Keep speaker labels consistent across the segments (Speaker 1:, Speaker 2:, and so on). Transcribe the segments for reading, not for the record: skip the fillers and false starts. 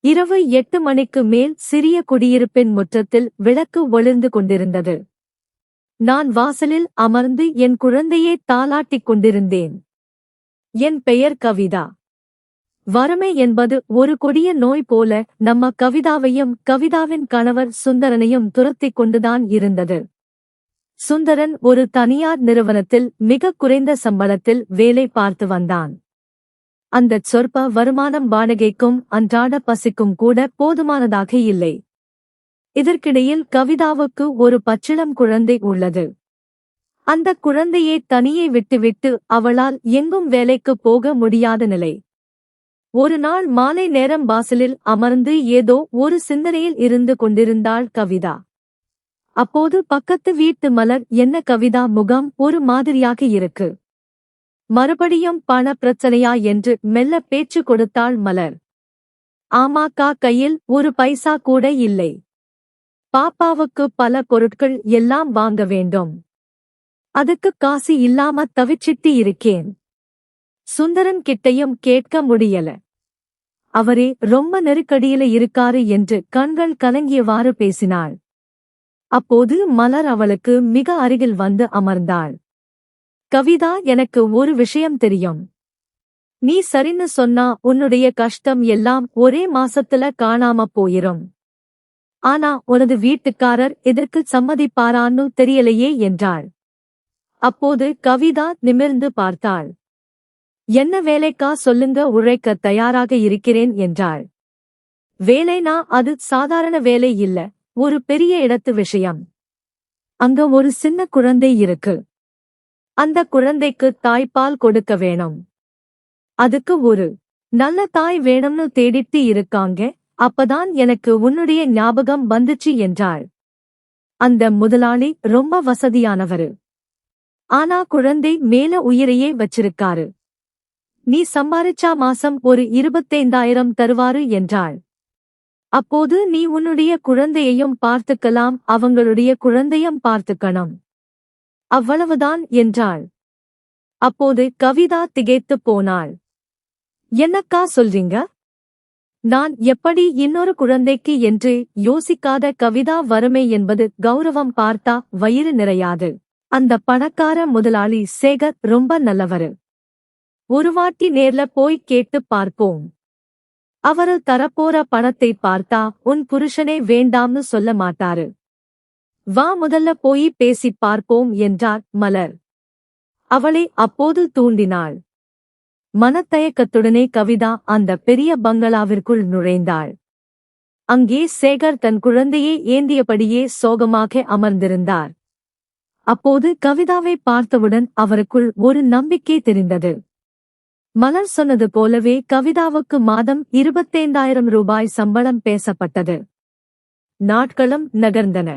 Speaker 1: இரவு 8 மணிக்கு மேல் சிறிய குடியிருப்பின் முற்றத்தில் விளக்கு ஒளிர்ந்து கொண்டிருந்தது. நான் வாசலில் அமர்ந்து என் குழந்தையை தாலாட்டிக் கொண்டிருந்தேன். என் பெயர் கவிதா. வறுமை என்பது ஒரு கொடிய நோய் போல நம்ம கவிதாவையும் கவிதாவின் கணவர் சுந்தரனையும் துரத்திக் கொண்டுதான் இருந்தது. சுந்தரன் ஒரு தனியார் நிறுவனத்தில் மிக குறைந்த சம்பளத்தில் வேலை பார்த்து வந்தான். அந்தச் சொற்ப வருமானம் வாடகைக்கும் அன்றாட பசிக்கும் கூட போதுமானதாக இல்லை. இதற்கிடையில் கவிதாவுக்கு ஒரு பச்சிளம் குழந்தை உள்ளது. அந்தக் குழந்தையை தனியே விட்டுவிட்டு அவளால் எங்கும் வேலைக்கு போக முடியாத நிலை. ஒரு நாள் மாலை நேரம் வாசலில் அமர்ந்து ஏதோ ஒரு சிந்தனையில் இருந்து கொண்டிருந்தாள் கவிதா. அப்போது பக்கத்து வீட்டு மலர், என்ன கவிதா, முகம் ஒரு மாதிரியாக இருக்கு. மறுபடியும் பண பிரச்சனையா என்று மெல்ல பேச்சு கொடுத்தாள் மலர். ஆமாக்கா, கையில் ஒரு பைசா கூட இல்லை. பாப்பாவுக்கு பல பொருட்கள் எல்லாம் வாங்க வேண்டும். அதுக்கு காசு இல்லாம தவிச்சிட்டு இருக்கேன். சுந்தரன் கிட்டையும் கேட்க முடியல. அவரே ரொம்ப நெருக்கடியில இருக்காரு என்று கண்கள் கலங்கியவாறு பேசினாள். அப்போது மலர் அவளுக்கு மிக அருகில் வந்து அமர்ந்தாள். கவிதா, எனக்கு ஒரு விஷயம் தெரியும். நீ சரின்னு சொன்னா உன்னுடைய கஷ்டம் எல்லாம் ஒரே மாசத்துல காணாம போயிரும். ஆனா உனது வீட்டுக்காரர் எதற்கு சம்மதிப்பாரான்னு தெரியலையே என்றாள். அப்போது கவிதா நிமிர்ந்து பார்த்தாள். என்ன வேலைக்கா சொல்லுங்க, உழைக்க தயாராக இருக்கிறேன் என்றாள். வேலைனா அது சாதாரண வேலை இல்ல, ஒரு பெரிய இடத்து விஷயம். அங்க ஒரு சின்ன குழந்தை இருக்கு. அந்த குழந்தைக்கு தாய்ப்பால் கொடுக்க வேணும். அதுக்கு ஒரு நல்ல தாய் வேணும்னு தேடிட்டு இருக்காங்க. அப்பதான் எனக்கு உன்னுடைய ஞாபகம் வந்துச்சு என்றாள். அந்த முதலாளி ரொம்ப வசதியானவரு. ஆனா குழந்தை மேல உயிரையே வச்சிருக்காரு. நீ சம்பாரிச்சா மாசம் ஒரு 25,000 தருவாரு என்றாள். அப்போது நீ உன்னுடைய குழந்தையையும் பார்த்துக்கலாம், அவங்களுடைய குழந்தையும் பார்த்துக்கணும். அவ்வளவுதான் என்றாள். அப்போது கவிதா திகைத்துப் போனாள். என்னக்கா சொல்றீங்க? நான் எப்படி இன்னொரு குழந்தைக்கு என்று யோசிக்காத கவிதா, வறுமை என்பது கௌரவம் பார்த்தா வயிறு நிறையாது. அந்த பணக்கார முதலாளி சேகர் ரொம்ப நல்லவரு. ஒரு வாட்டி நேர்ல போய் கேட்டு பார்ப்போம். அவரு தரப்போற பணத்தை பார்த்தா உன் புருஷனே வேண்டாம்னு சொல்ல மாட்டாரு. வா, முதல்ல போய் பேசி பார்ப்போம் என்றார் மலர். அவளை அப்போது தூண்டினாள். மனத்தயக்கத்துடனே கவிதா அந்த பெரிய பங்களாவிற்குள் நுழைந்தாள். அங்கே சேகர் தன் குழந்தையை ஏந்தியபடியே சோகமாக அமர்ந்திருந்தார். அப்போது கவிதாவை பார்த்தவுடன் அவருக்குள் ஒரு நம்பிக்கை தெரிந்தது. மலர் சொன்னது போலவே கவிதாவுக்கு மாதம் 25,000 ரூபாய் சம்பளம் பேசப்பட்டது. நாட்களும் நகர்ந்தன.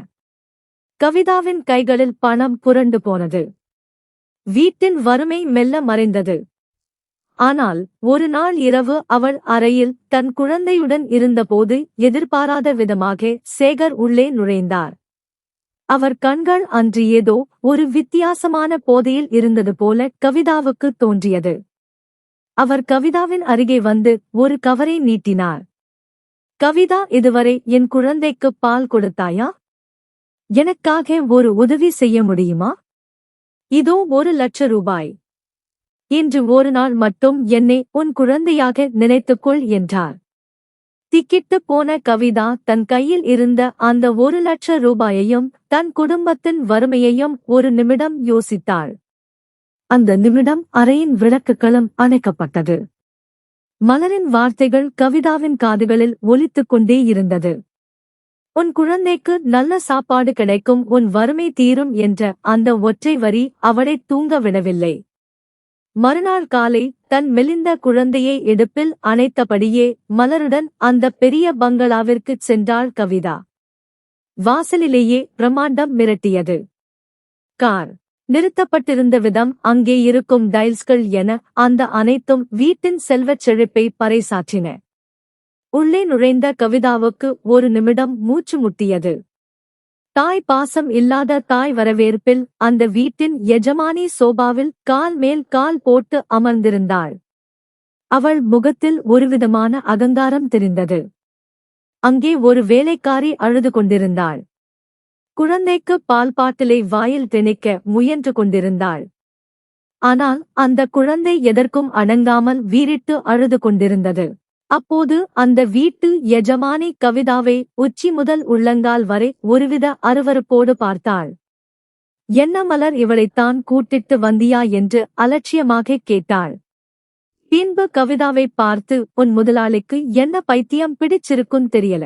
Speaker 1: கவிதாவின் கைகளில் பணம் புரண்டு போனது. வீட்டின் வறுமை மெல்ல மறைந்தது. ஆனால் ஒரு நாள் இரவு அவள் அறையில் தன் குழந்தையுடன் இருந்தபோது எதிர்பாராத விதமாக சேகர் உள்ளே நுழைந்தார். அவர் கண்கள் அன்று ஏதோ ஒரு வித்தியாசமான போதையில் இருந்தது போல கவிதாவுக்கு தோன்றியது. அவர் கவிதாவின் அருகே வந்து ஒரு கவரை நீட்டினார். கவிதா, இதுவரை என் குழந்தைக்கு பால் கொடுத்தாயா? எனக்காக ஒரு உதவி செய்ய முடியுமா? இதோ 1,00,000 ரூபாய். இன்று ஒரு நாள் மட்டும் என்னை உன் குழந்தையாக நினைத்துக்கொள் என்றார். திக்கிட்டு போன கவிதா தன் கையில் இருந்த அந்த 1,00,000 ரூபாயையும் தன் குடும்பத்தின் வறுமையையும் ஒரு நிமிடம் யோசித்தாள். அந்த நிமிடம் அறையின் விளக்குகளும் அணைக்கப்பட்டது. மலரின் வார்த்தைகள் கவிதாவின் காதுகளில் ஒலித்துக் கொண்டே இருந்தது. உன் குழந்தைக்கு நல்ல சாப்பாடு கிடைக்கும், உன் வறுமை தீரும் என்ற அந்த ஒற்றை வரி அவளை தூங்க விடவில்லை. மறுநாள் காலை தன் மெலிந்த குழந்தையை இடுப்பில் அணைத்தபடியே மலருடன் அந்த பெரிய பங்களாவிற்குச் சென்றாள் கவிதா. வாசலிலேயே பிரமாண்டம் மிரட்டியது. கார் நிறுத்தப்பட்டிருந்த விதம், அங்கே இருக்கும் டைல்ஸ்கள் என அந்த அனைத்தும் வீட்டின் செல்வச் செழிப்பை பறைசாற்றின. உள்ளே நுழைந்த கவிதாவுக்கு ஒரு நிமிடம் மூச்சு முட்டியது. தாய் பாசம் இல்லாத தாய் வரவேற்பில் அந்த வீட்டின் எஜமானி சோபாவில் கால் மேல் கால் போட்டு அமர்ந்திருந்தாள். அவள் முகத்தில் ஒருவிதமான அகங்காரம் தெரிந்தது. அங்கே ஒரு வேலைக்காரி அழுது கொண்டிருந்தாள். குழந்தைக்கு பால் பாட்டிலை வாயில் திணிக்க முயன்று கொண்டிருந்தாள். ஆனால் அந்த குழந்தை எதற்கும் அடங்காமல் வீறிட்டு அழுது கொண்டிருந்தது. அப்போது அந்த வீட்டு எஜமானி கவிதாவை உச்சி முதல் உள்ளங்கால் வரை ஒருவித அருவருப்போடு பார்த்தாள். என்ன மலர், இவளைத்தான் கூட்டிட்டு வந்தியா என்று அலட்சியமாக கேட்டாள். பின்பு கவிதாவை பார்த்து, உன் முதலாளிக்கு என்ன பைத்தியம் பிடிச்சிருக்குன்னு தெரியல.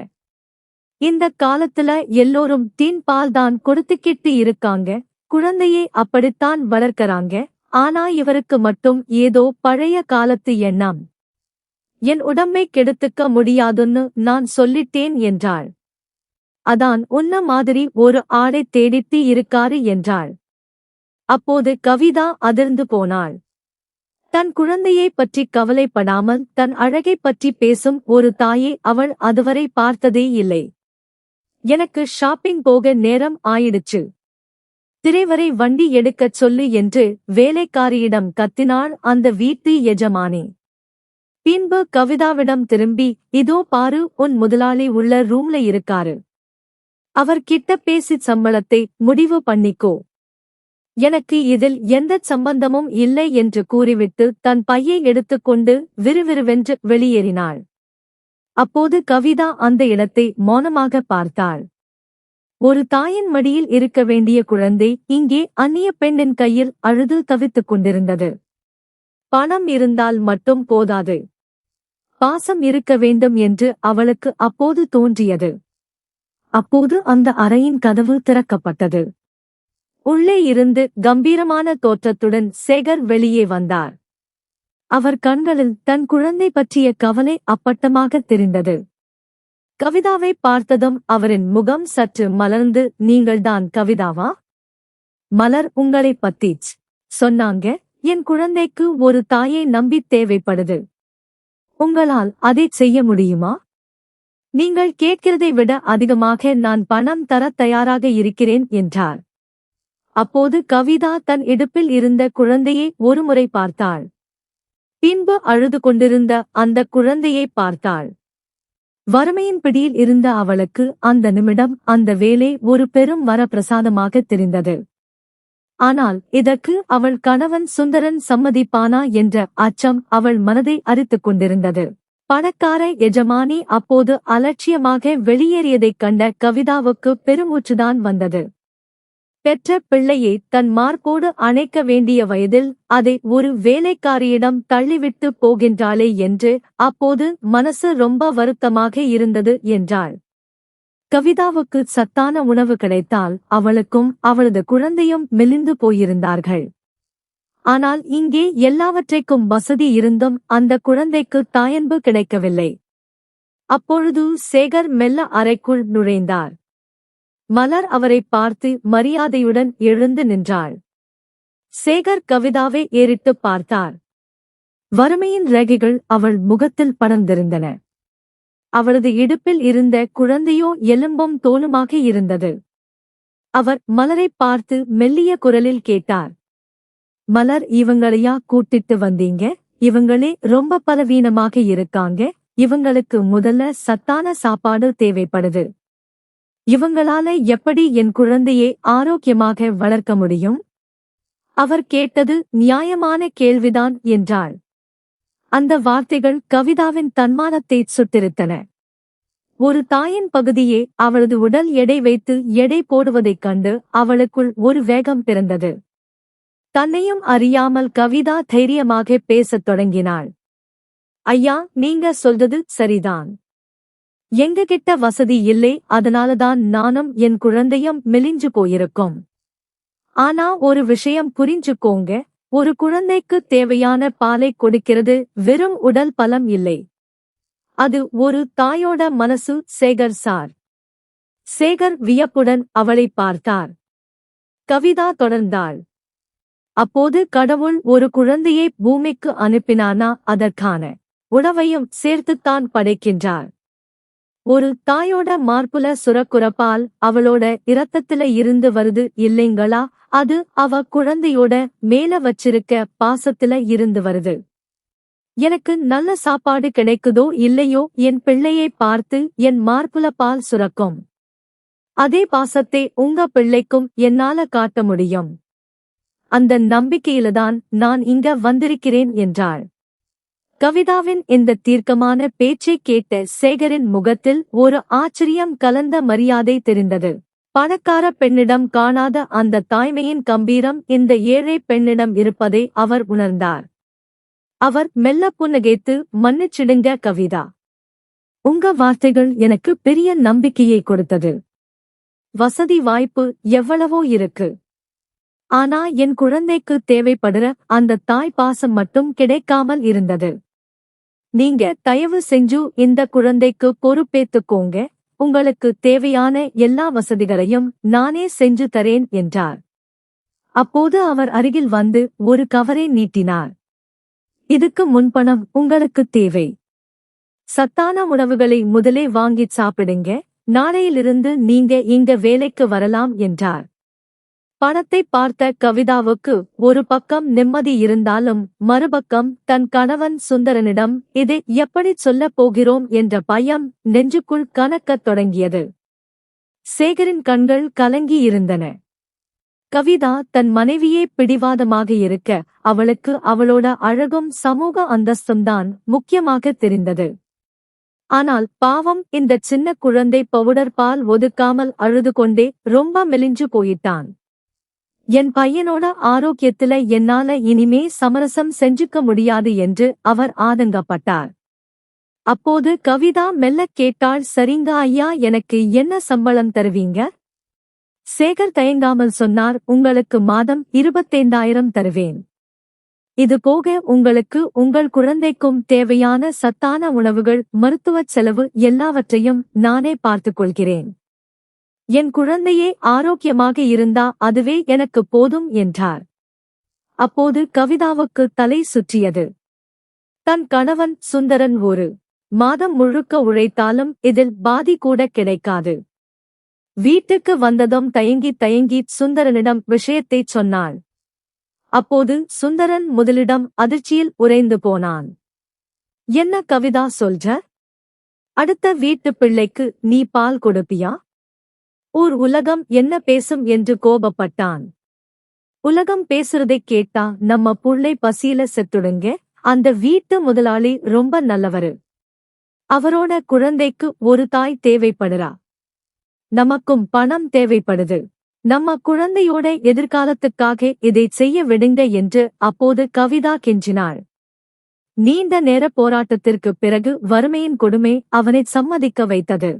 Speaker 1: இந்த காலத்துல எல்லோரும் தீன் பால் தான் கொடுத்துக்கிட்டு இருக்காங்க, குழந்தையை அப்படித்தான் வளர்க்கறாங்க. ஆனா இவருக்கு மட்டும் ஏதோ பழைய காலத்து எண்ணம். என் உடம்பை கெடுத்துக்க முடியாதுன்னு நான் சொல்லிட்டேன் என்றாள். அதான் உன்ன மாதிரி ஒரு ஆடை தேடிட்டு இருக்காரு என்றாள். அப்போது கவிதா அதிர்ந்து போனாள். தன் குழந்தையை பற்றி கவலைப்படாமல் தன் அழகைப் பற்றி பேசும் ஒரு தாயை அவள் அதுவரை பார்த்ததே இல்லை. எனக்கு ஷாப்பிங் போக நேரம் ஆயிடுச்சு. திரைவரை வண்டி எடுக்கச் சொல்லு என்று வேலைக்காரியிடம் கத்தினாள் அந்த வீட்டு எஜமானி. பின்பு கவிதாவிடம் திரும்பி, இதோ பாரு, உன் முதலாளி உள்ள ரூம்ல இருக்காரு. அவர் கிட்ட பேசி சம்பளத்தை முடிவு பண்ணிக்கோ. எனக்கு இதில் எந்த சம்பந்தமும் இல்லை என்று கூறிவிட்டு தன் பையை எடுத்துக்கொண்டு விறுவிறுவென்று வெளியேறினாள். அப்போது கவிதா அந்த இடத்தை மௌனமாக பார்த்தாள். ஒரு தாயின் மடியில் இருக்க வேண்டிய குழந்தை இங்கே அந்நிய பெண்ணின் கையில் அழுது தவித்துக் கொண்டிருந்தது. பணம் இருந்தால் மட்டும் போதாது, பாசம் இருக்க வேண்டும் என்று அவளுக்கு அப்போது தோன்றியது. அப்போது அந்த அறையின் கதவு திறக்கப்பட்டது. உள்ளே இருந்து கம்பீரமான தோற்றத்துடன் சேகர் வெளியே வந்தார். அவர் கண்களில் தன் குழந்தை பற்றிய கவலை அப்பட்டமாக தெரிந்தது. கவிதாவை பார்த்ததும் அவரின் முகம் சற்று மலர்ந்து, நீங்கள்தான் கவிதாவா? மலர் உங்களை பத்திச் சொன்னாங்க. என் குழந்தைக்கு ஒரு தாயை நம்பி தேவைப்படுது. உங்களால் அதை செய்ய முடியுமா? நீங்கள் கேட்கிறதை விட அதிகமாக நான் பணம் தர தயாராக இருக்கிறேன் என்றார். அப்போது கவிதா தன் இடுப்பில் இருந்த குழந்தையை ஒருமுறை பார்த்தாள். பின்பு அழுது கொண்டிருந்த அந்த குழந்தையை பார்த்தாள். வறுமையின் பிடியில் இருந்த அவளுக்கு அந்த நிமிடம் அந்த வேலை ஒரு பெரும் வரப்பிரசாதமாக தெரிந்தது. ஆனால் இதற்கு அவள் கணவன் சுந்தரன் சம்மதிப்பானா என்ற அச்சம் அவள் மனதை அரித்துக் கொண்டிருந்தது. பணக்கார எஜமானி அப்போது அலட்சியமாக வெளியேறியதைக் கண்ட கவிதாவுக்கு பெருமூச்சுதான் வந்தது. பெற்ற பிள்ளையை தன் மார்போடு அணைக்க வேண்டிய வயதில் அதை ஒரு வேலைக்காரியிடம் தள்ளிவிட்டு போகின்றாளே என்று அப்போது மனசு ரொம்ப வருத்தமாக இருந்தது என்றாள். கவிதாவுக்கு சத்தான உணவு கிடைத்தால் அவளுக்கும் அவளது குழந்தையும் மெலிந்து போயிருந்தார்கள். ஆனால் இங்கே எல்லாவற்றைக்கும் வசதி இருந்தும் அந்த குழந்தைக்கு தாயன்பு கிடைக்கவில்லை. அப்பொழுது சேகர் மெல்ல அறைக்குள் நுழைந்தார். மலர் அவரை பார்த்து மரியாதையுடன் எழுந்து நின்றாள். சேகர் கவிதாவை ஏறிட்டு பார்த்தார். வறுமையின் ரேகைகள் அவள் முகத்தில் படர்ந்திருந்தன. அவளது இடுப்பில் இருந்த குழந்தையோ எலும்பும் தோலுமாக இருந்தது. அவர் மலரை பார்த்து மெல்லிய குரலில் கேட்டார். மலர், இவங்களையா கூட்டிட்டு வந்தீங்க? இவங்களே ரொம்ப பலவீனமாக இருக்காங்க. இவங்களுக்கு முதல்ல சத்தான சாப்பாடு தேவைப்படுது. இவங்களால எப்படி என் குழந்தையை ஆரோக்கியமாக வளர்க்க முடியும்? அவர் கேட்டது நியாயமான கேள்விதான் என்றாள். அந்த வார்த்தைகள் கவிதாவின் தன்மானத்தை சுட்டிருத்தன. ஒரு தாயின் பகுதியே அவளது உடல் எடை வைத்து எடை போடுவதைக் கண்டு அவளுக்குள் ஒரு வேகம் பிறந்தது. தன்னையும் அறியாமல் கவிதா தைரியமாக பேசத் தொடங்கினாள். ஐயா, நீங்க சொல்றது சரிதான். எங்ககிட்ட வசதி இல்லை, அதனாலதான் நானும் என் குழந்தையும் மெலிஞ்சு போயிருக்கோம். ஆனா ஒரு விஷயம் புரிஞ்சுக்கோங்க, ஒரு குழந்தைக்கு தேவையான பாலை கொடுக்கிறது வெறும் உடல் பலம் இல்லை. அது ஒரு தாயோட மனசு. சேகர் சார். சேகர் வியப்புடன் அவளை பார்த்தார். கவிதா தொடர்ந்தாள். அப்போது கடவுள் ஒரு குழந்தையை பூமிக்கு அனுப்பினானா அதற்கான உணவையும் சேர்த்துத்தான் படைக்கின்றார். ஒரு தாயோட மார்புல சுரக்குற பால் அவளோட இரத்தத்தில இருந்து வருது இல்லைங்களா? அது அவ குழந்தையோட மேல வச்சிருக்க பாசத்தில இருந்து வருது. எனக்கு நல்ல சாப்பாடு கிடைக்குதோ இல்லையோ என் பிள்ளையை பார்த்து என் மார்புல பால் சுரக்கும் அதே பாசத்தை உங்க பிள்ளைக்கும் என்னால காட்ட முடியும். அந்த நம்பிக்கையில்தான் நான் இங்க வந்திருக்கிறேன் என்றாள். கவிதாவின் இந்த தீர்க்கமான பேச்சைக் கேட்ட சேகரின் முகத்தில் ஒரு ஆச்சரியம் கலந்த மரியாதை தெரிந்தது. பணக்கார பெண்ணிடம் காணாத அந்த தாய்மையின் கம்பீரம் இந்த ஏழை பெண்ணிடம் இருப்பதை அவர் உணர்ந்தார். அவர் மெல்ல புன்னகைத்து, மன்னிச்சிடுங்க கவிதா. உங்க வார்த்தைகள் எனக்கு பெரிய நம்பிக்கையை கொடுத்தது. வசதி வாய்ப்பு எவ்வளவோ இருக்கு. ஆனா என் குழந்தைக்கு தேவைப்படுற அந்த தாய் பாசம் மட்டும் கிடைக்காமல் இருந்தது. நீங்க தயவு செஞ்சு இந்த குழந்தைக்கு பொறுப்பேத்துக்கோங்க. உங்களுக்கு தேவையான எல்லா வசதிகளையும் நானே செஞ்சு தரேன் என்றார். அப்போது அவர் அருகில் வந்து ஒரு கவரை நீட்டினார். இதுக்கு முன்பணம் உங்களுக்கு தேவை. சத்தான உணவுகளை முதலே வாங்கிச் சாப்பிடுங்க. நாளையிலிருந்து நீங்க இங்க வேலைக்கு வரலாம் என்றார். பணத்தை பார்த்த கவிதாவுக்கு ஒரு பக்கம் நிம்மதி இருந்தாலும் மறுபக்கம் தன் கணவன் சுந்தரனிடம் இதை எப்படிச் சொல்லப் போகிறோம் என்ற பயம் நெஞ்சுக்குள் கனக்கத் தொடங்கியது. சேகரின் கண்கள் கலங்கியிருந்தன. கவிதா தன் மனைவியே பிடிவாதமாக இருக்க அவளுக்கு அவளோட அழகும் சமூக அந்தஸ்தும்தான் முக்கியமாக தெரிந்தது. ஆனால் பாவம் இந்த சின்ன குழந்தை பவுடர் பால் ஒதுக்காமல் அழுது கொண்டே ரொம்ப மெலிஞ்சு போயிட்டான். என் பையனோட ஆரோக்கியத்தில என்னால இனிமே சமரசம் செஞ்சுக்க முடியாது என்று அவர் ஆதங்கப்பட்டார். அப்போது கவிதா மெல்லக் கேட்டாள், சரிங்க ஐயா, எனக்கு என்ன சம்பளம் தருவீங்க? சேகர் தயங்காமல் சொன்னார், உங்களுக்கு மாதம் 25,000 தருவேன். இது போக உங்களுக்கு உங்கள் குழந்தைக்கும் தேவையான சத்தான உணவுகள், மருத்துவச் செலவு எல்லாவற்றையும் நானே பார்த்துக் கொள்கிறேன். என் குழந்தையே ஆரோக்கியமாக இருந்தா அதுவே எனக்கு போதும் என்றார். அப்போது கவிதாவுக்கு தலை சுற்றியது. தன் கணவன் சுந்தரன் ஒரு மாதம் முழுக்க உழைத்தாலும் இதில் பாதி கூட கிடைக்காது. வீட்டுக்கு வந்ததும் தயங்கி சுந்தரனிடம் விஷயத்தைச் சொன்னாள். அப்போது சுந்தரன் முதலிடம் அதிர்ச்சியில் உறைந்து போனான். என்ன கவிதா சொல்ற? அடுத்த வீட்டு பிள்ளைக்கு நீ பால் கொடுப்பியா? ஊர் உலகம் என்ன பேசும் என்று கோபப்பட்டான். உலகம் பேசுறதைக் கேட்டா நம்ம புள்ளை பசியில செத்துடுங்க. அந்த வீட்டு முதலாளி ரொம்ப நல்லவரு. அவரோட குழந்தைக்கு ஒரு தாய் தேவைப்படுறா. நமக்கும் பணம் தேவைப்படுது. நம்ம குழந்தையோட எதிர்காலத்துக்காக இதை செய்ய விடுங்க என்று அப்போது கவிதா கெஞ்சினாள். நீண்ட நேர போராட்டத்திற்கு பிறகு வறுமையின் கொடுமை அவனை சம்மதிக்க வைத்தது.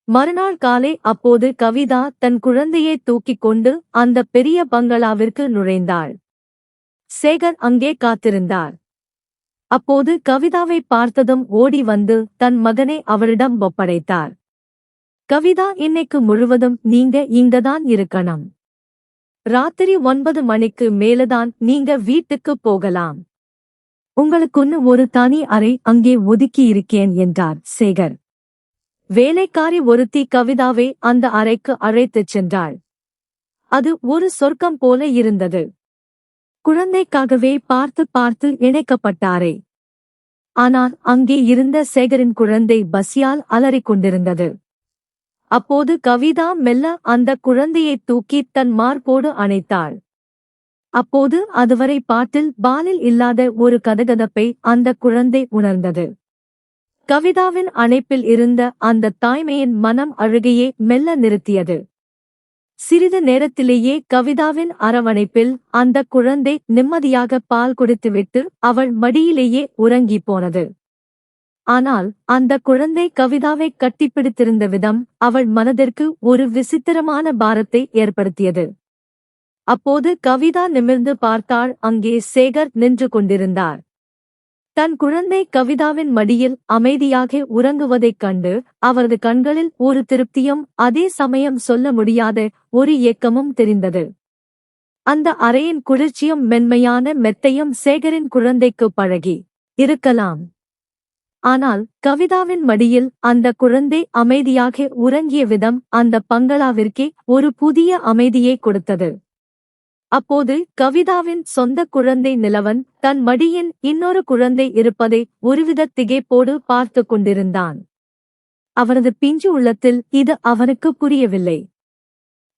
Speaker 1: மறுநாள் காலை அப்போது கவிதா தன் குழந்தையை தூக்கிக் கொண்டு அந்த பெரிய பங்களாவிற்கு நுழைந்தாள். சேகர் அங்கே காத்திருந்தார். அப்போது கவிதாவை பார்த்ததும் ஓடி வந்து தன் மகனை அவளிடம் ஒப்படைத்தார். கவிதா, இன்னைக்கு முழுவதும் நீங்க இங்கதான் இருக்கணும். ராத்திரி 9 மணிக்கு மேலதான் நீங்க வீட்டுக்கு போகலாம். உங்களுக்குன்னு ஒரு தனி அறை அங்கே ஒதுக்கி இருக்கேன் என்றார் சேகர். வேலைக்காரி ஒருத்தி கவிதாவை அந்த அறைக்கு அழைத்துச் சென்றாள். அது ஒரு சொர்க்கம் போல இருந்தது. குழந்தைக்காகவே பார்த்து இணைக்கப்பட்ட அறை. ஆனால் அங்கே இருந்த சேகரின் குழந்தை பசியால் அலறிக் கொண்டிருந்தது. அப்போது கவிதா மெல்ல அந்த குழந்தையை தூக்கி தன் மார்போடு அணைத்தாள். அப்போது அதுவரை பாட்டில் பாலில் இல்லாத ஒரு கதகதப்பை அந்த குழந்தை உணர்ந்தது. கவிதாவின் அணைப்பில் இருந்த அந்த தாய்மையின் மனம் அழுகையே மெல்ல நிறுத்தியது. சிறிது நேரத்திலேயே கவிதாவின் அரவணைப்பில் அந்த குழந்தை நிம்மதியாக பால் குடித்துவிட்டு அவள் மடியிலேயே உறங்கிப் போனது. ஆனால் அந்த குழந்தை கவிதாவை கட்டிப்பிடித்திருந்த விதம் அவள் மனதிற்கு ஒரு விசித்திரமான பாரத்தை ஏற்படுத்தியது. அப்போது கவிதா நிமிர்ந்து பார்த்தாள். அங்கே சேகர் நின்று கொண்டிருந்தார். தன் குழந்தை கவிதாவின் மடியில் அமைதியாக உறங்குவதைக் கண்டு அவரது கண்களில் ஒரு திருப்தியும் அதே சமயம் சொல்ல முடியாத ஒரு ஏக்கமும் தெரிந்தது. அந்த அறையின் குளிர்ச்சியும் மென்மையான மெத்தையும் சேகரின் குழந்தைக்கு பழகி இருக்கலாம். ஆனால் கவிதாவின் மடியில் அந்த குழந்தை அமைதியாக உறங்கிய விதம் அந்த பங்களாவிற்கே ஒரு புதிய அமைதியை கொடுத்தது. அப்போது கவிதாவின் சொந்த குழந்தை நிலவன் தன் மடியின் இன்னொரு குழந்தை இருப்பதை ஒருவித திகைப்போடு பார்த்து கொண்டிருந்தான். அவனது பிஞ்சு உள்ளத்தில் இது அவனுக்கு புரியவில்லை.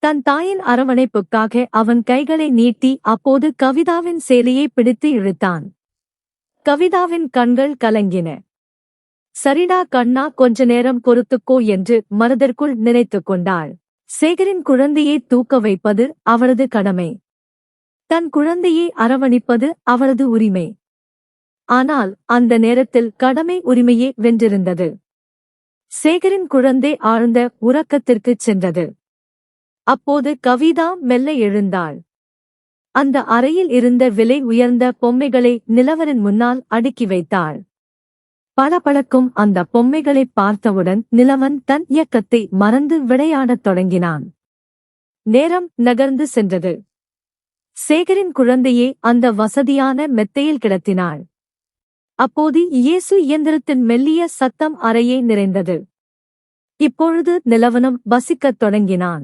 Speaker 1: தன் தாயின் அரவணைப்புக்காக அவன் கைகளை நீட்டி அப்போது கவிதாவின் சேலையை பிடித்து இழுத்தான். கவிதாவின் கண்கள் கலங்கின. சரிடா கண்ணா, கொஞ்ச நேரம் பொறுத்துக்கோ என்று மனதிற்குள் நினைத்துக் கொண்டாள். சேகரின் குழந்தையை தூக்க வைப்பது அவளது கடமை. தன் குழந்தையை அரவணைப்பது அவளது உரிமை. ஆனால் அந்த நேரத்தில் கடமை உரிமையே வென்றிருந்தது. சேகரின் குழந்தை ஆழ்ந்த உறக்கத்திற்குச் சென்றது. அப்போது கவிதா மெல்ல எழுந்தாள். அந்த அறையில் இருந்த விலை உயர்ந்த பொம்மைகளை நிலவரின் முன்னால் அடுக்கி வைத்தாள். பளபளக்கும் அந்த பொம்மைகளை பார்த்தவுடன் நிலவன் தன் இயக்கத்தை மறந்து விளையாடத் தொடங்கினான். நேரம் நகர்ந்து சென்றது. சேகரின் குழந்தையை அந்த வசதியான மெத்தையில் கிடத்தினாள். அப்போது இயேசு இயந்திரத்தின் மெல்லிய சத்தம் அறையை நிறைந்தது. இப்பொழுது நிலவனும் பசிக்கத் தொடங்கினான்.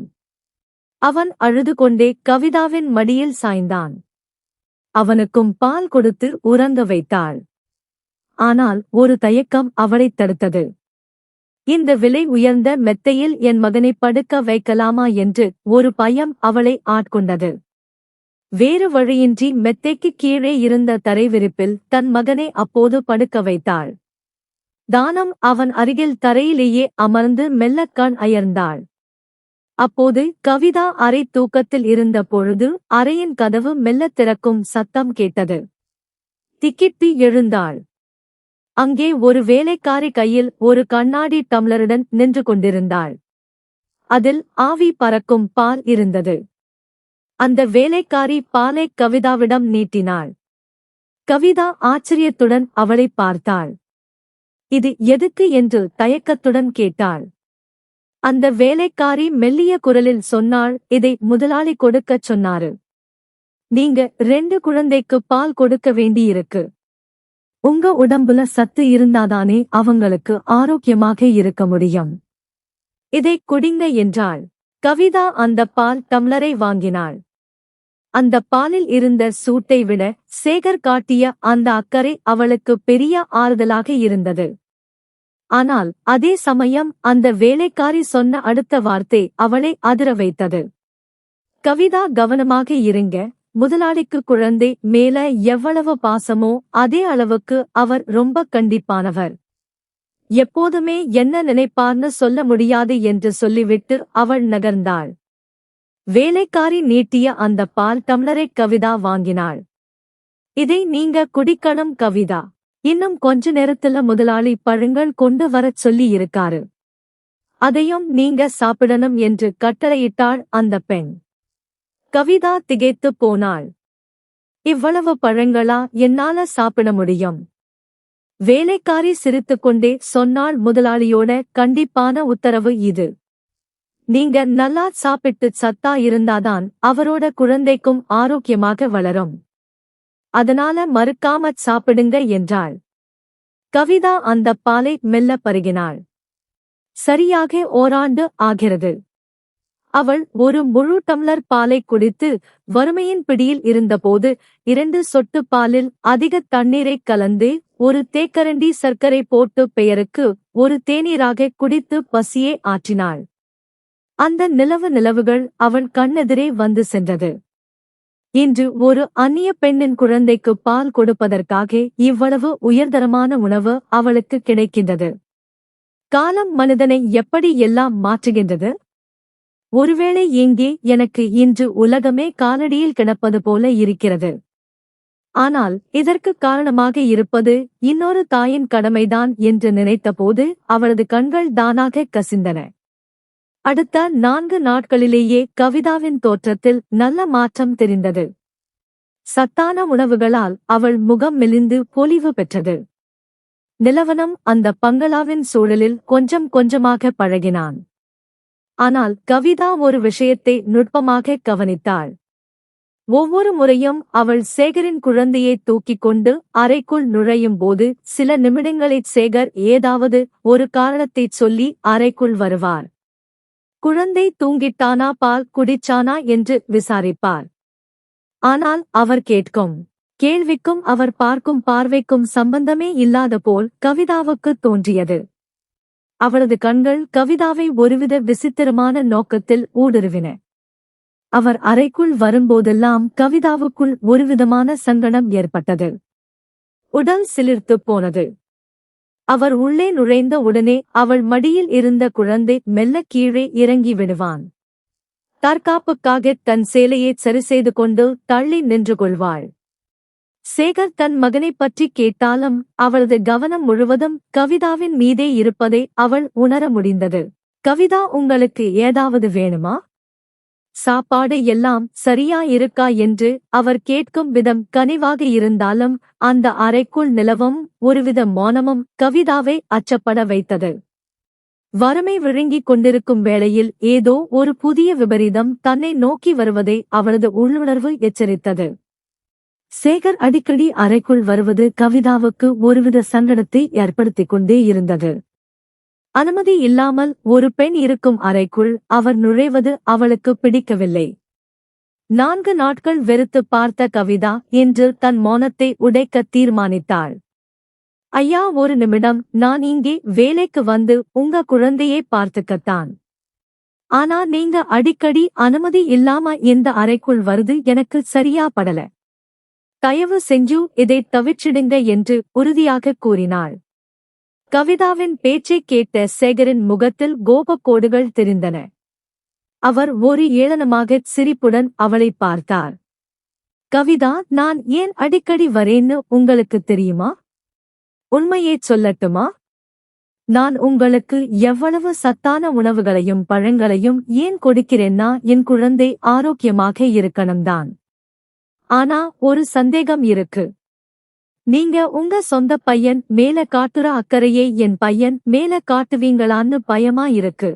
Speaker 1: அவன் அழுது கொண்டே கவிதாவின் மடியில் சாய்ந்தான். அவனுக்கும் பால் கொடுத்து உறங்க வைத்தாள். ஆனால் ஒரு தயக்கம் அவளைத் தடுத்தது. இந்த விலை உயர்ந்த மெத்தையில் என் மகனை படுக்க வைக்கலாமா என்று ஒரு பயம் அவளை ஆட்கொண்டது. வேறு வழியின்றி மெத்தைக்கு கீழே இருந்த தரைவிரிப்பில் தன் மகனை அப்போது படுக்க வைத்தாள். தானம் அவன் அருகில் தரையிலேயே அமர்ந்து மெல்ல கண் அயர்ந்தாள். அப்போது கவிதா அரை தூக்கத்தில் இருந்த பொழுது அறையின் கதவு மெல்லத் திறக்கும் சத்தம் கேட்டது. திக்கிட்டு எழுந்தாள். அங்கே ஒரு வேலைக்காரி கையில் ஒரு கண்ணாடி டம்ளருடன் நின்று கொண்டிருந்தாள். அதில் ஆவி பறக்கும் பால் இருந்தது. அந்த வேலைக்காரி பாலை கவிதாவிடம் நீட்டினாள். கவிதா ஆச்சரியத்துடன் அவளை பார்த்தாள். இது எதுக்கு என்று தயக்கத்துடன் கேட்டாள். அந்த வேலைக்காரி மெல்லிய குரலில் சொன்னாள், இதை முதலாளி கொடுக்கச் சொன்னாரு. நீங்க 2 குழந்தைக்கு பால் கொடுக்க வேண்டியிருக்கு. உங்க உடம்புல சத்து இருந்தாதானே அவங்களுக்கு ஆரோக்கியமாக இருக்க முடியும். இதை குடிங்க என்றாள். கவிதா அந்த பால் டம்ளரை வாங்கினாள். அந்த பாலில் இருந்த சூட்டை விட சேகர் காட்டிய அந்த அக்கறை அவளுக்கு பெரிய ஆறுதலாக இருந்தது. ஆனால் அதே சமயம் அந்த வேலைக்காரி சொன்ன அடுத்த வார்த்தை அவளை அதிர வைத்தது. கவிதா, கவனமாக இருங்க. முதலாளிக்கு குழந்தை மேல எவ்வளவு பாசமோ அதே அளவுக்கு அவர் ரொம்ப கண்டிப்பானவர். எப்போதுமே என்ன நினைப்பார்னு சொல்ல முடியாது என்று சொல்லிவிட்டு அவள் நகர்ந்தாள். வேலைக்காரி நீட்டிய அந்த பால் டம்ளரை கவிதா வாங்கினாள். இதை நீங்க குடிக்கணும் கவிதா. இன்னும் கொஞ்ச நேரத்துல முதலாளி பழங்கள் கொண்டு வரச் சொல்லி இருக்காரு. அதையும் நீங்க சாப்பிடணும் என்று கட்டளையிட்டாள் அந்த பெண். கவிதா திகைத்துப் போனாள். இவ்வளவு பழங்களா என்னால சாப்பிட முடியும்? வேலைக்காரி சிரித்துக்கொண்டே சொன்னாள், முதலாளியோட கண்டிப்பான உத்தரவு இது. நீங்க நல்லா சாப்பிட்டு சத்தா இருந்தாதான் அவரோட குழந்தைக்கும் ஆரோக்கியமாக வளரும். அதனால மறுக்காமச் சாப்பிடுங்க என்றாள். கவிதா அந்த பாலை மெல்ல பருகினாள். சரியாக ஓராண்டு ஆகிறது. அவள் ஒரு முழு டம்ளர் பாலை குடித்து வறுமையின் பிடியில் இருந்தபோது 2 சொட்டு பாலில் அதிக தண்ணீரைக் கலந்து ஒரு தேக்கரண்டி சர்க்கரை போட்டு பெயருக்கு ஒரு தேநீராக குடித்து பசியை ஆற்றினாள். அந்த நிலவுகள் அவள் கண்ணெதிரே வந்து சென்றது. இன்று ஒரு அந்நிய பெண்ணின் குழந்தைக்கு பால் கொடுப்பதற்காக இவ்வளவு உயர்தரமான உணவு அவளுக்கு கிடைக்கின்றது. காலம் மனிதனை எப்படி எல்லாம் மாற்றுகின்றது? ஒருவேளை எங்கே எனக்கு இன்று உலகமே காலடியில் கிடப்பது போல இருக்கிறது. ஆனால் இதற்கு காரணமாக இருப்பது இன்னொரு தாயின் கடமைதான் என்று நினைத்தபோது அவளது கண்கள் தானாக கசிந்தன. அடுத்த 4 நாட்களிலேயே கவிதாவின் தோற்றத்தில் நல்ல மாற்றம் தெரிந்தது. சத்தான உணவுகளால் அவள் முகம் மெலிந்து பொலிவு பெற்றது. நிலவனும் அந்த பங்களாவின் சூழலில் கொஞ்சம் கொஞ்சமாக பழகினான். ஆனால் கவிதா ஒரு விஷயத்தை நுட்பமாக கவனித்தாள். ஒவ்வொரு முறையும் அவள் சேகரின் குழந்தையை தூக்கிக் கொண்டு அறைக்குள் நுழையும் போது சில நிமிடங்களில் சேகர் ஏதாவது ஒரு காரணத்தைச் சொல்லி அறைக்குள் வருவார். குழந்தை தூங்கிட்டானா, பால் குடிச்சானா என்று விசாரிப்பார். ஆனால் அவர் கேட்கும் கேள்விக்கும் அவர் பார்க்கும் பார்வைக்கும் சம்பந்தமே இல்லாத போல் கவிதாவுக்கு தோன்றியது. அவளது கண்கள் கவிதாவை ஒருவித விசித்திரமான நோக்கத்தில் ஊடுருவின. அவர் அறைக்குள் வரும்போதெல்லாம் கவிதாவுக்குள் ஒருவிதமான சங்கடம் ஏற்பட்டது. உடல் சிலிர்த்துப் போனது. அவர் உள்ளே நுழைந்த உடனே அவள் மடியில் இருந்த குழந்தை மெல்ல கீழே இறங்கி விடுவான். தற்காப்புக்காகத் தன் சேலையைச் சரிசெய்து கொண்டு தள்ளி நின்று கொள்வாள். சேகர் தன் மகனைப் பற்றி கேட்டாலும் அவளது கவனம் முழுவதும் கவிதாவின் மீதே இருப்பதை அவள் உணர முடிந்தது. கவிதா, உங்களுக்கு ஏதாவது வேணுமா? சாப்பாடு எல்லாம் சரியா இருக்கா என்று அவர் கேட்கும் விதம் கனிவாக இருந்தாலும் அந்த அறைக்குள் நிலவும் ஒருவித மௌனமும் கவிதாவை அச்சப்பட வைத்தது. வறுமை விழுங்கிக் கொண்டிருக்கும் வேளையில் ஏதோ ஒரு புதிய விபரீதம் தன்னை நோக்கி வருவதை அவளது உள்ளுணர்வு எச்சரித்தது. சேகர் அடிக்கடி அறைக்குள் வருவது கவிதாவுக்கு ஒருவித சங்கடத்தை ஏற்படுத்திக் கொண்டே இருந்தது. அனுமதி இல்லாமல் ஒரு பெண் இருக்கும் அறைக்குள் அவர் நுழைவது அவளுக்கு பிடிக்கவில்லை. 4 நாட்கள் வெறுத்து பார்த்த கவிதா இன்று தன் மௌனத்தை உடைக்க தீர்மானித்தாள். ஐயா, ஒரு நிமிடம், நான் இங்கே வேலைக்கு வந்து உங்க குழந்தையை பார்த்துக்கத்தான். ஆனா நீங்க அடிக்கடி அனுமதி இல்லாம இந்த அறைக்குள் வருது எனக்கு சரியா படல. தயவு செஞ்சு இதை தவிர்ச்சிடுங்க என்று உறுதியாக கூறினாள். கவிதாவின் பேச்சைக் கேட்ட சேகரின் முகத்தில் கோபக்கோடுகள் தெரிந்தன. அவர் ஒரு ஏளனமாகச் சிரிப்புடன் அவளை பார்த்தார். கவிதா, நான் ஏன் அடிக்கடி வரேன்னு உங்களுக்கு தெரியுமா? உண்மையைச் சொல்லட்டுமா? நான் உங்களுக்கு எவ்வளவு சத்தான உணவுகளையும் பழங்களையும் ஏன் கொடுக்கிறேன்னா என் குழந்தை ஆரோக்கியமாக இருக்கணும்தான். ஆனா ஒரு சந்தேகம் இருக்கு. நீங்க உங்க சொந்த பையன் மேல காட்டுற அக்கறையை என் பையன் மேல காட்டுவீங்களான்னு பயமா இருக்கு.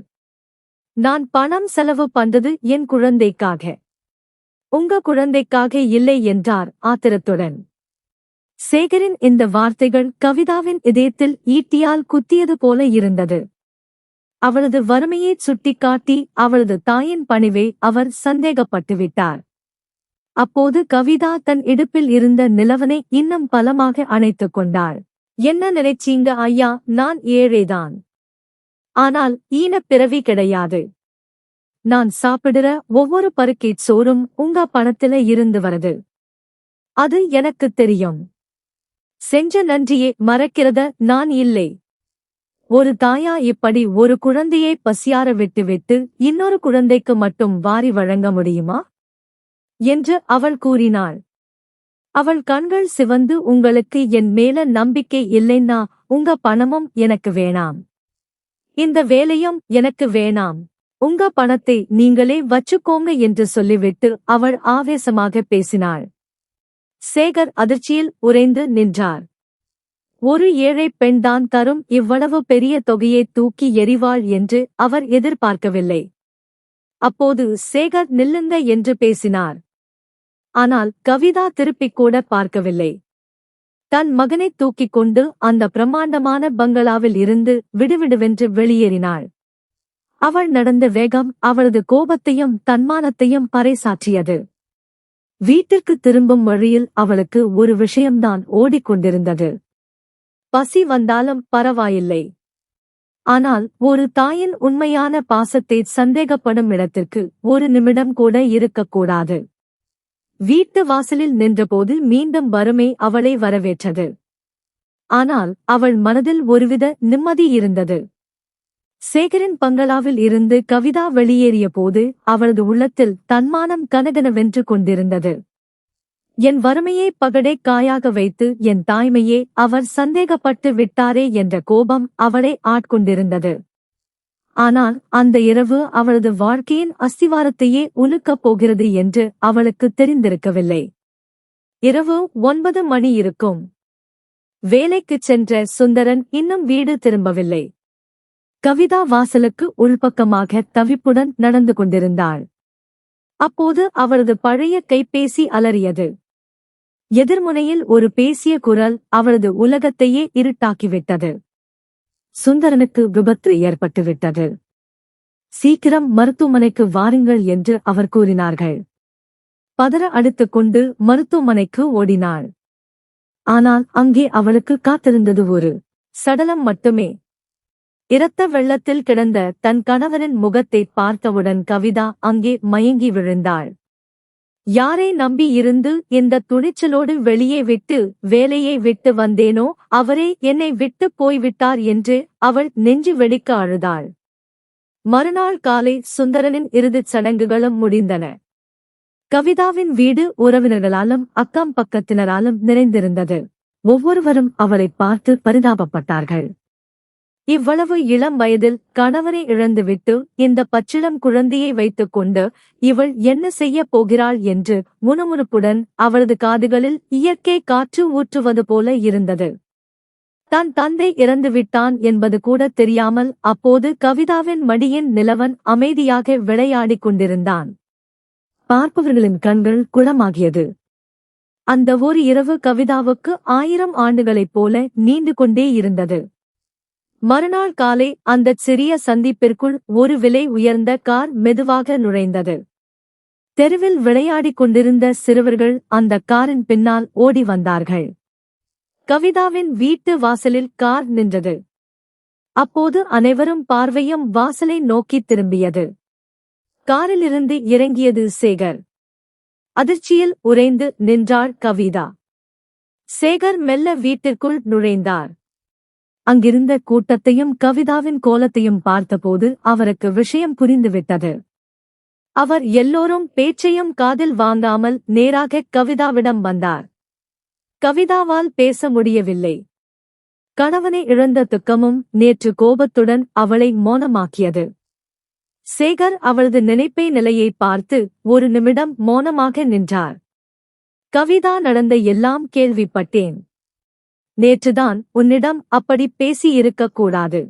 Speaker 1: நான் பணம் செலவு பண்றது என் குழந்தைக்காக, உங்க குழந்தைக்காக இல்லை என்றார் ஆத்திரத்துடன். சேகரின் இந்த வார்த்தைகள் கவிதாவின் இதயத்தில் ஈட்டியால் குத்தியது போல இருந்தது. அவளது வறுமையைச் சுட்டிக்காட்டி அவளது தாயின் பணிவை அவர் சந்தேகப்பட்டுவிட்டார். அப்போது கவிதா தன் இடுப்பில் இருந்த நிலவனை இன்னும் பலமாக அணைத்துக் கொண்டாள். என்ன நினைச்சீங்க ஐயா, நான் ஏழைதான். ஆனால் ஈனப் பிறவி கிடையாது. நான் சாப்பிடுற ஒவ்வொரு பருக்கைச் சோறும் உங்க பணத்தில இருந்து வருது. அது எனக்குத் தெரியும். செஞ்ச நன்றியை மறக்கிறத நான் இல்லை. ஒரு தாயா இப்படி ஒரு குழந்தையை பசியார விட்டுவிட்டு இன்னொரு குழந்தைக்கு மட்டும் வாரி வழங்க முடியுமா என்று அவள் கூறினாள். அவள் கண்கள் சிவந்து, உங்களுக்கு என் மேல நம்பிக்கை இல்லைன்னா உங்க பணமும் எனக்கு வேணாம், இந்த வேலையும் எனக்கு வேணாம், உங்க பணத்தை நீங்களே வச்சுக்கோங்க என்று சொல்லிவிட்டு அவள் ஆவேசமாக பேசினாள். சேகர் அதிர்ச்சியில் உறைந்து நின்றார். ஒரு ஏழை பெண்தான் தரும் இவ்வளவு பெரிய தொகையை தூக்கி எறிவாள் என்று அவர் எதிர்பார்க்கவில்லை. அப்போது சேகர் நில்லுங்க என்று பேசினார். ஆனால் கவிதா திருப்பிக் கூட பார்க்கவில்லை. தன் மகனைத் தூக்கிக் கொண்டு அந்த பிரம்மாண்டமான பங்களாவில் இருந்து விடுவிடுவென்று வெளியேறினாள். அவள் நடந்த வேகம் அவளது கோபத்தையும் தன்மானத்தையும் பறைசாற்றியது. வீட்டிற்கு திரும்பும் வழியில் அவளுக்கு ஒரு விஷயம்தான் ஓடிக்கொண்டிருந்தது. பசி வந்தாலும் பரவாயில்லை, ஆனால் ஒரு தாயின் உண்மையான பாசத்தை சந்தேகப்படும் இடத்திற்கு ஒரு நிமிடம் கூட இருக்கக்கூடாது. வீட்டு வாசலில் நின்றபோது மீண்டும் வறுமை அவளை வரவேற்றது. ஆனால் அவள் மனதில் ஒருவித நிம்மதி இருந்தது. சேகரின் பங்களாவில் இருந்து கவிதா வெளியேறிய போது அவளது உள்ளத்தில் தன்மானம் கனகனவென்று கொண்டிருந்தது. என் வறுமையை பகடை காயாக வைத்து என் தாய்மையே அவர் சந்தேகப்பட்டு விட்டாரே என்ற கோபம் அவளை ஆட்கொண்டிருந்தது. ஆனால் அந்த இரவு அவளது வாழ்க்கையின் அஸ்திவாரத்தையே உலுக்கப் போகிறது என்று அவளுக்கு தெரிந்திருக்கவில்லை. இரவு 9 மணி இருக்கும். வேலைக்குச் சென்ற சுந்தரன் இன்னும் வீடு திரும்பவில்லை. கவிதா வாசலுக்கு உள்பக்கமாக தவிப்புடன் நடந்து கொண்டிருந்தாள். அப்போது அவளது பழைய கைபேசி அலறியது. எதிர்முனையில் ஒரு பேசிய குரல் அவளது உலகத்தையே இருட்டாக்கிவிட்டது. சுந்தரனுக்கு விபத்து ஏற்பட்டுவிட்டது. சீக்கிரம் மருத்துவமனைக்கு வாருங்கள் என்று அவர் கூறினார்கள். பதற அடித்துக்கொண்டு மருத்துவமனைக்கு ஓடினாள். ஆனால் அங்கே அவளுக்கு காத்திருந்தது ஒரு சடலம் மட்டுமே. இரத்த வெள்ளத்தில் கிடந்த தன் கணவரின் முகத்தை பார்த்தவுடன் கவிதா அங்கே மயங்கி விழுந்தாள். யாரை நம்பி இருந்து இந்த துணிச்சலோடு வெளியே விட்டு வேலையை விட்டு வந்தேனோ அவரே என்னை விட்டு போய்விட்டார் என்று அவள் நெஞ்சு வெடிக்க அழுதாள். மறுநாள் காலை சுந்தரனின் இறுதிச் சடங்குகளும் முடிந்தன. கவிதாவின் வீடு உறவினர்களாலும் அக்கம் பக்கத்தினராலும் நிறைந்திருந்தது. ஒவ்வொருவரும் அவளை பார்த்து பரிதாபப்பட்டார்கள். இவ்வளவு இளம் வயதில் கணவனை இழந்துவிட்டு இந்த பச்சிளம் குழந்தையை வைத்துக் கொண்டு இவள் என்ன செய்யப் போகிறாள் என்று முணுமுணுப்புடன் அவளது காதுகளில் இயற்கை காற்று ஊற்றுவது போல இருந்தது. தன் தந்தை இறந்துவிட்டான் என்பது கூட தெரியாமல் அப்போது கவிதாவின் மடியின் நிலவன் அமைதியாக விளையாடிக் கொண்டிருந்தான். பார்ப்பவர்களின் கண்கள் குளமாகியது. அந்த ஒரு இரவு கவிதாவுக்கு 1000 ஆண்டுகளைப் போல நீண்டு கொண்டே இருந்தது. மறுநாள் காலை அந்தச் சிறிய சந்திப்பிற்குள் ஒரு விலை உயர்ந்த கார் மெதுவாக நுழைந்தது. தெருவில் விளையாடிக் கொண்டிருந்த சிறுவர்கள் அந்த காரின் பின்னால் ஓடி வந்தார்கள். கவிதாவின் வீட்டு வாசலில் கார் நின்றது. அப்போது அனைவரும் பார்வையும் வாசலை நோக்கித் திரும்பியது. காரிலிருந்து இறங்கியது சேகர். அதிர்ச்சியில் உறைந்து நின்றாள் கவிதா. சேகர் மெல்ல வீட்டிற்குள் நுழைந்தார். அங்கிருந்த கூட்டத்தையும் கவிதாவின் கோலத்தையும் பார்த்தபோது அவருக்கு விஷயம் புரிந்துவிட்டது. அவர் எல்லோரும் பேச்சையும் காதில் வாங்காமல் நேராக கவிதாவிடம் வந்தார். கவிதாவால் பேச முடியவில்லை. கணவனை இழந்த துக்கமும் நேற்று கோபத்துடன் அவளை மௌனமாக்கியது. சேகர் அவளது நினைப்பை நிலையை பார்த்து ஒரு நிமிடம் மௌனமாக நின்றார். கவிதா, நடந்த எல்லாம் கேள்விப்பட்டேன். நேற்றுதான் உன்னிடம் அப்படி பேசியிருக்கக் கூடாது.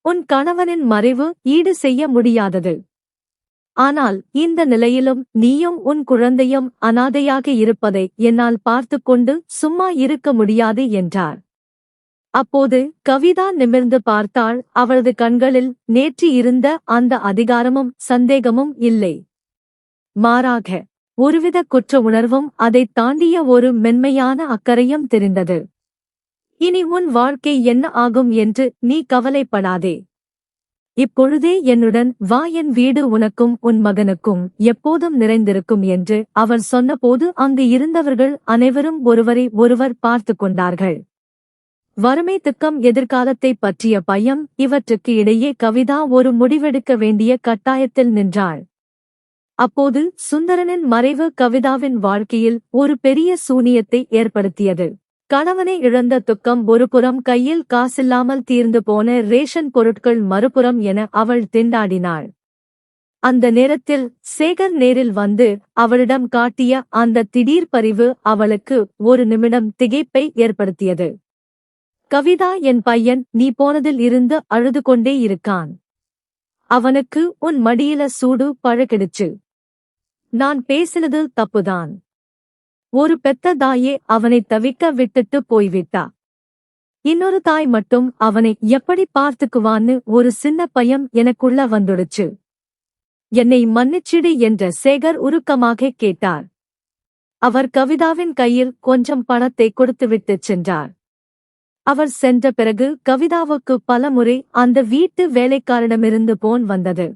Speaker 1: உன் கணவனின் மறைவு ஈடு செய்ய முடியாதது. ஆனால் இந்த நிலையிலும் நீயும் உன் குழந்தையும் அனாதையாக இருப்பதை என்னால் பார்த்துக்கொண்டு சும்மா இருக்க முடியாது என்றார். அப்போது கவிதா நிமிர்ந்து பார்த்தாள். அவளது கண்களில் நேற்று இருந்த அந்த அதிகாரமும் சந்தேகமும் இல்லை. மாறாக ஒருவித குற்ற உணர்வும் அதைத் தாண்டிய ஒரு மென்மையான அக்கறையும் தெரிந்தது. இனி உன் வாழ்க்கை என்ன ஆகும் என்று நீ கவலைப்படாதே. இப்பொழுதே என்னுடன் வா, என் வீடு உனக்கும் உன் மகனுக்கும் எப்போதும் நிறைந்திருக்கும் என்று அவர் சொன்னபோது அங்கு இருந்தவர்கள் அனைவரும் ஒருவரை ஒருவர் பார்த்து கொண்டார்கள். வறுமை, துக்கம், எதிர்காலத்தை பற்றிய பயம் இவற்றுக்கு இடையே கவிதா ஒரு முடிவெடுக்க வேண்டிய கட்டாயத்தில் நின்றாள். அப்போது சுந்தரனின் மறைவு கவிதாவின் வாழ்க்கையில் ஒரு பெரிய சூனியத்தை ஏற்படுத்தியது. கணவனை இழந்த துக்கம் ஒருபுறம், கையில் காசில்லாமல் தீர்ந்து போன ரேஷன் பொருட்கள் மறுபுறம் என அவள் திண்டாடினாள். அந்த நேரத்தில் சேகர் நேரில் வந்து அவளிடம் காட்டிய அந்த திடீர் பரிவு அவளுக்கு ஒரு நிமிடம் திகைப்பை ஏற்படுத்தியது. கவிதா, என் பையன் நீ போனதில் இருந்து அழுது கொண்டே இருக்கான். அவனுக்கு உன் மடியில சூடு பழகிடுச்சு. நான் பேசினது தப்புதான். ஒரு பெத்த தாயே அவனை தவிக்க விட்டுட்டு போய்விட்டா. இன்னொரு தாய் மட்டும் அவனை எப்படி பார்த்துக்குவான்னு ஒரு சின்ன பயம் எனக்குள்ள வந்துடுச்சு. என்னை மன்னிச்சிடு என்ற சேகர் உருக்கமாக கேட்டார். அவர் கவிதாவின் கையில் கொஞ்சம் பணத்தை கொடுத்துவிட்டு சென்றார். அவர் சென்ற பிறகு கவிதாவுக்கு பலமுறை அந்த வீட்டு வேலைக்காரனிடமிருந்து போன் வந்தது.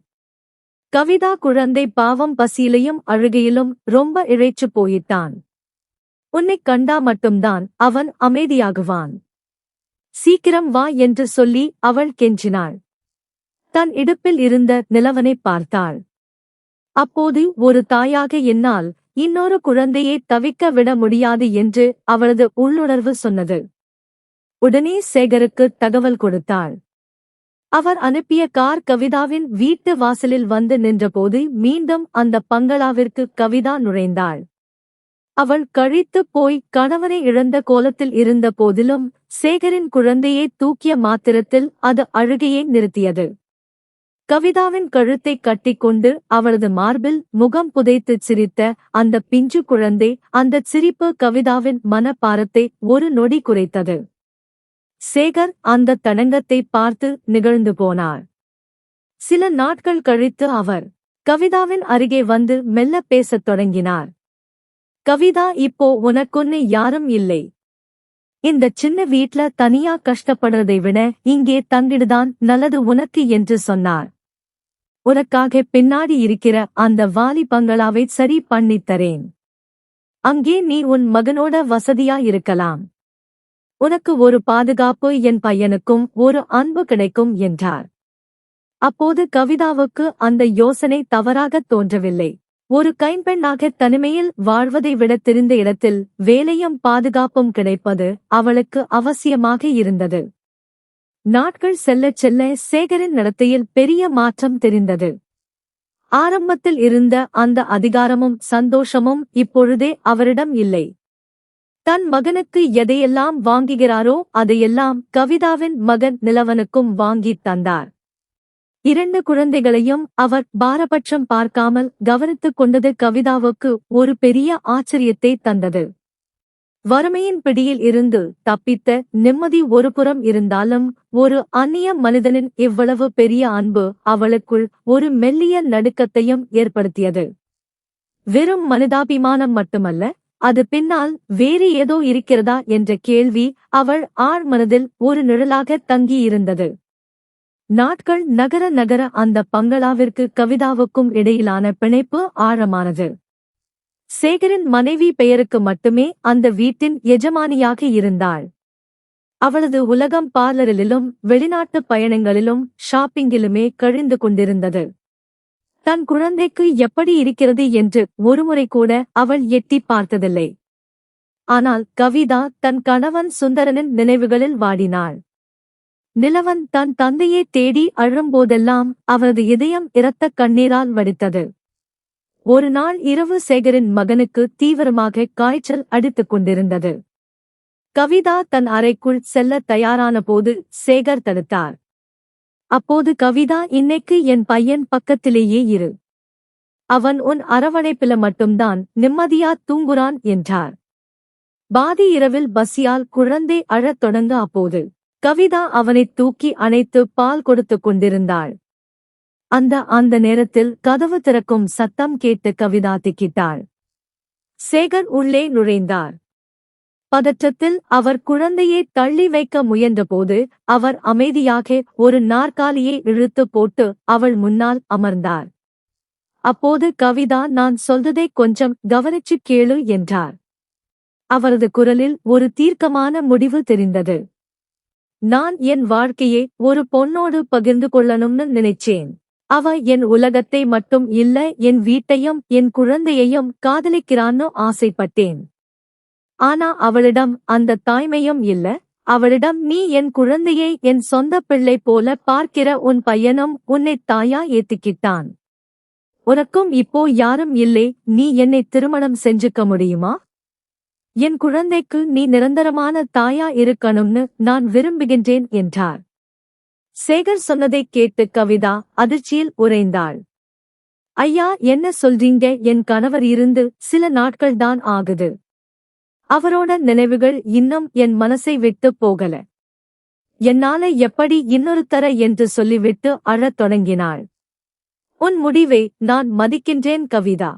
Speaker 1: கவிதா குழந்தை பாவம் பசியிலையும் அழுகையிலும் ரொம்ப இழைச்சு போயிட்டான். உன்னைக் கண்டா மட்டும்தான் அவன் அமைதியாகுவான். சீக்கிரம் வா என்று சொல்லி அவள் கெஞ்சினாள். தன் இடுப்பில் இருந்த நிலவனை பார்த்தாள். அப்போது ஒரு தாயாக என்னால் இன்னொரு குழந்தையை தவிக்க விட முடியாது என்று அவளது உள்ளுணர்வு சொன்னது. உடனே சேகருக்கு தகவல் கொடுத்தாள். அவர் அனுப்பிய கார் கவிதாவின் வீட்டு வாசலில் வந்து நின்றபோது மீண்டும் அந்த பங்களாவிற்கு கவிதா நுழைந்தாள். அவள் கழித்து போய் கணவனை இழந்த கோலத்தில் இருந்த போதிலும் சேகரின் குழந்தையை தூக்கிய மாத்திரத்தில் அது அழுகையை நிறுத்தியது. கவிதாவின் கழுத்தை கட்டிக்கொண்டு அவளது மார்பில் முகம் புதைத்துச் சிரித்த அந்த பிஞ்சு குழந்தை, அந்தச் சிரிப்பு கவிதாவின் மனப்பாரத்தை ஒரு நொடி குறைத்தது. சேகர் அந்த தடங்கத்தை பார்த்து நிகழ்ந்து போனார். சில நாட்கள் கழித்து அவர் கவிதாவின் அருகே வந்து மெல்ல பேசத் தொடங்கினார். கவிதா, இப்போ உனக்கொன்னு யாரும் இல்லை. இந்த சின்ன வீட்ல தனியா கஷ்டப்படுறதை விட இங்கே தங்கிடுதான் நல்லது உனக்கு என்று சொன்னார். உனக்காக பின்னாடி இருக்கிற அந்த வாலி பங்களாவை சரி பண்ணித் தரேன். அங்கே நீ உன் மகனோட வசதியா இருக்கலாம். உனக்கு ஒரு பாதுகாப்பு, என் பையனுக்கும் ஒரு அன்பு கிடைக்கும் என்றார். அப்போது கவிதாவுக்கு அந்த யோசனை தவறாகத் தோன்றவில்லை. ஒரு கைம்பெண்ணாக தனிமையில் வாழ்வதை விட தெரிந்த இடத்தில் வேலையும் பாதுகாப்பும் கிடைப்பது அவளுக்கு அவசியமாக இருந்தது. நாட்கள் செல்லச் செல்ல சேகரின் நடத்தையில் பெரிய மாற்றம் தெரிந்தது. ஆரம்பத்தில் இருந்த அந்த அதிகாரமும் சந்தோஷமும் இப்பொழுதே அவரிடம் இல்லை. தன் மகனுக்கு எதையெல்லாம் வாங்குகிறாரோ அதையெல்லாம் கவிதாவின் மகன் நிலவனுக்கும் வாங்கித் தந்தார். 2 குழந்தைகளையும் அவர் பாரபட்சம் பார்க்காமல் கவனித்துக் கொண்டது கவிதாவுக்கு ஒரு பெரிய ஆச்சரியத்தை தந்தது. வறுமையின் பிடியில் இருந்து தப்பித்த நிம்மதி ஒருபுறம் இருந்தாலும் ஒரு அந்நிய மனிதனின் இவ்வளவு பெரிய அன்பு அவளுக்குள் ஒரு மெல்லிய நடுக்கத்தையும் ஏற்படுத்தியது. வெறும் மனிதாபிமானம் மட்டுமல்ல, அது பின்னால் வேறு ஏதோ இருக்கிறதா என்ற கேள்வி அவள் ஆழ்மனதில் ஒரு நிழலாக தங்கியிருந்தது. நாட்கள் நகர நகர அந்த பங்களாவிற்கு கவிதாவுக்கும் இடையிலான பிணைப்பு ஆழமானது. சேகரின் மனைவி பெயருக்கு மட்டுமே அந்த வீட்டின் எஜமானியாக இருந்தாள். அவளது உலகம் பார்லரிலும் வெளிநாட்டு பயணங்களிலும் ஷாப்பிங்கிலுமே கழிந்து கொண்டிருந்தது. தன் குழந்தைக்கு எப்படி இருக்கிறது என்று ஒருமுறை கூட அவள் எட்டி பார்த்ததில்லை. ஆனால் கவிதா தன் கணவன் சுந்தரனின் நினைவுகளில் வாடினாள். நிலவன் தன் தந்தையை தேடி அழும்போதெல்லாம் அவரது இதயம் இரத்தக் கண்ணீரால் வடித்தது. ஒரு நாள் இரவு சேகரின் மகனுக்கு தீவிரமாக காய்ச்சல் அடித்துக் கொண்டிருந்தது. கவிதா தன் அறைக்குள் செல்ல தயாரான போது சேகர் தடுத்தார். அப்போது கவிதா, இன்னைக்கு என் பையன் பக்கத்திலேயே இரு. அவன் உன் அரவணைப்பில மட்டும்தான் நிம்மதியா தூங்குறான் என்றார். பாதி இரவில் பசியால் குழந்தை அழத் தொடங்க அப்போது கவிதா அவனைத் தூக்கி அணைத்து பால் கொடுத்துக் கொண்டிருந்தாள். அந்த நேரத்தில் கதவு திறக்கும் சத்தம் கேட்டு கவிதா திக்கிட்டாள். சேகர் உள்ளே நுழைந்தார். பதற்றத்தில் அவர் குழந்தையை தள்ளி வைக்க முயன்றபோது அவர் அமைதியாக ஒரு நாற்காலியை இழுத்து போட்டு அவள் முன்னால் அமர்ந்தார். அப்போது கவிதா, நான் சொல்றதை கொஞ்சம் கவனிச்சுக் கேளு என்றார். அவரது குரலில் ஒரு தீர்க்கமான முடிவு தெரிந்தது. நான் என் வாழ்க்கையை ஒரு பொண்ணோடு பகிர்ந்து கொள்ளணும்னு நினைச்சேன். அவ என் உலகத்தை மட்டும் இல்ல, என் வீட்டையும் என் குழந்தையையும் காதலிக்கிறான்னு ஆசைப்பட்டேன். ஆனா அவளிடம் அந்த தாய்மையும் இல்ல. அவளிடம் நீ என் குழந்தையை என் சொந்த பிள்ளை போல பார்க்கிற உன் பையனும் உன்னை தாயா ஏத்துக்கிட்டான். உனக்கும் இப்போ யாரும் இல்லை, நீ என்னை திருமணம் செஞ்சுக்க முடியுமா? என் குழந்தைக்கு நீ நிரந்தரமான தாயா இருக்கணும்னு நான் விரும்புகின்றேன் என்றார். சேகர் சொன்னதைக் கேட்டு கவிதா அதிர்ச்சியில் உறைந்தாள். ஐயா, என்ன சொல்றீங்க? என் கணவர் இருந்து சில நாட்கள்தான் ஆகுது. அவரோட நினைவுகள் இன்னும் என் மனசை விட்டு போகல. என்னால எப்படி இன்னொருத்தர என்று சொல்லிவிட்டு அழத் தொடங்கினாள். உன் முடிவை நான் மதிக்கின்றேன் கவிதா.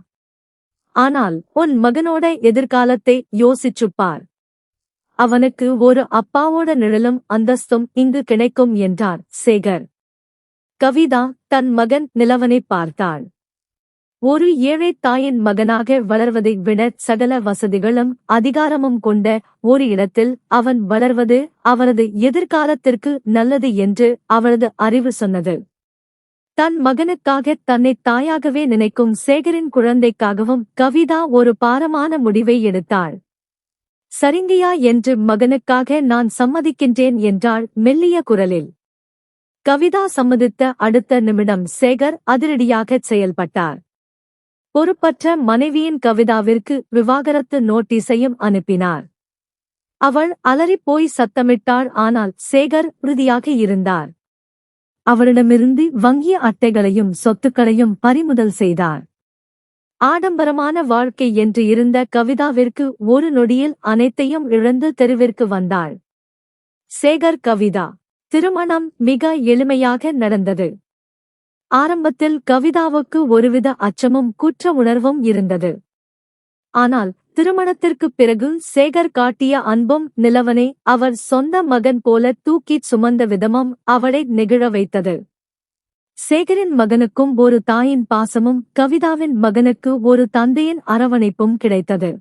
Speaker 1: ஆனால் உன் மகனோட எதிர்காலத்தை யோசிச்சுப்பார். அவனுக்கு ஒரு அப்பாவோட நிழலும் அந்தஸ்தும் இங்கு கிடைக்கும் என்றார் சேகர். கவிதா தன் மகன் நிலவனை பார்த்தாள். ஒரு ஏழை தாயின் மகனாக வளர்வதை விட சகல வசதிகளும் அதிகாரமும் கொண்ட ஒரு இடத்தில் அவன் வளர்வது அவனது எதிர்காலத்திற்கு நல்லது என்று அவளது அறிவு சொன்னது. தன் மகனுக்காக தன்னை தாயாகவே நினைக்கும் சேகரின் குழந்தைக்காகவும் கவிதா ஒரு பாரமான முடிவை எடுத்தாள். சரிங்கயா என்று மகனுக்காக நான் சம்மதிக்கின்றேன் என்றாள் மெல்லிய குரலில். கவிதா சம்மதித்த அடுத்த நிமிடம் சேகர் அதிரடியாகச் செயல்பட்டார். பொறுப்பற்ற மனைவியின் கவிதாவிற்கு விவாகரத்து நோட்டீஸையும் அனுப்பினார். அவள் அலறிப்போய் சத்தமிட்டாள். ஆனால் சேகர் உறுதியாக இருந்தார். அவரிடமிருந்து வங்கி அட்டைகளையும் சொத்துக்களையும் பறிமுதல் செய்தார். ஆடம்பரமான வாழ்க்கை என்று இருந்த கவிதாவிற்கு ஒரு நொடியில் அனைத்தையும் இழந்து தெருவிற்கு வந்தாள். சேகர் கவிதா திருமணம் மிக எளிமையாக நடந்தது. ஆரம்பத்தில் கவிதாவுக்கு ஒருவித அச்சமும் குற்ற உணர்வும் இருந்தது. ஆனால் திருமணத்திற்குப் பிறகு சேகர் காட்டிய அன்பும் நிலவனை அவர் சொந்த மகன் போல தூக்கிச் சுமந்த விதமும் அவளை நெகிழ வைத்தது. சேகரின் மகனுக்கும் ஒரு தாயின் பாசமும் கவிதாவின் மகனுக்கு ஒரு தந்தையின் அரவணைப்பும் கிடைத்தது.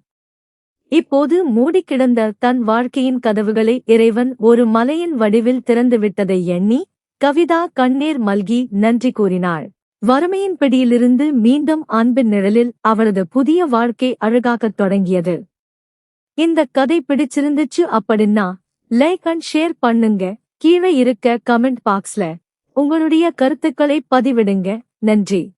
Speaker 1: இப்போது மூடிக்கிடந்த தன் வாழ்க்கையின் கதவுகளை இறைவன் ஒரு மலையின் வடிவில் திறந்துவிட்டதை எண்ணி கவிதா கண்ணீர் மல்கி நன்றி கூறினாள். வறுமையின் பிடியிலிருந்து மீண்டும் அன்பின் நிழலில் அவளது புதிய வாழ்க்கை அழகாகத் தொடங்கியது. இந்த கதை பிடிச்சிருந்துச்சு அப்படின்னா லைக் அண்ட் ஷேர் பண்ணுங்க. கீழே இருக்க கமெண்ட் பாக்ஸ்ல உங்களுடைய கருத்துக்களை பதிவிடுங்க. நன்றி.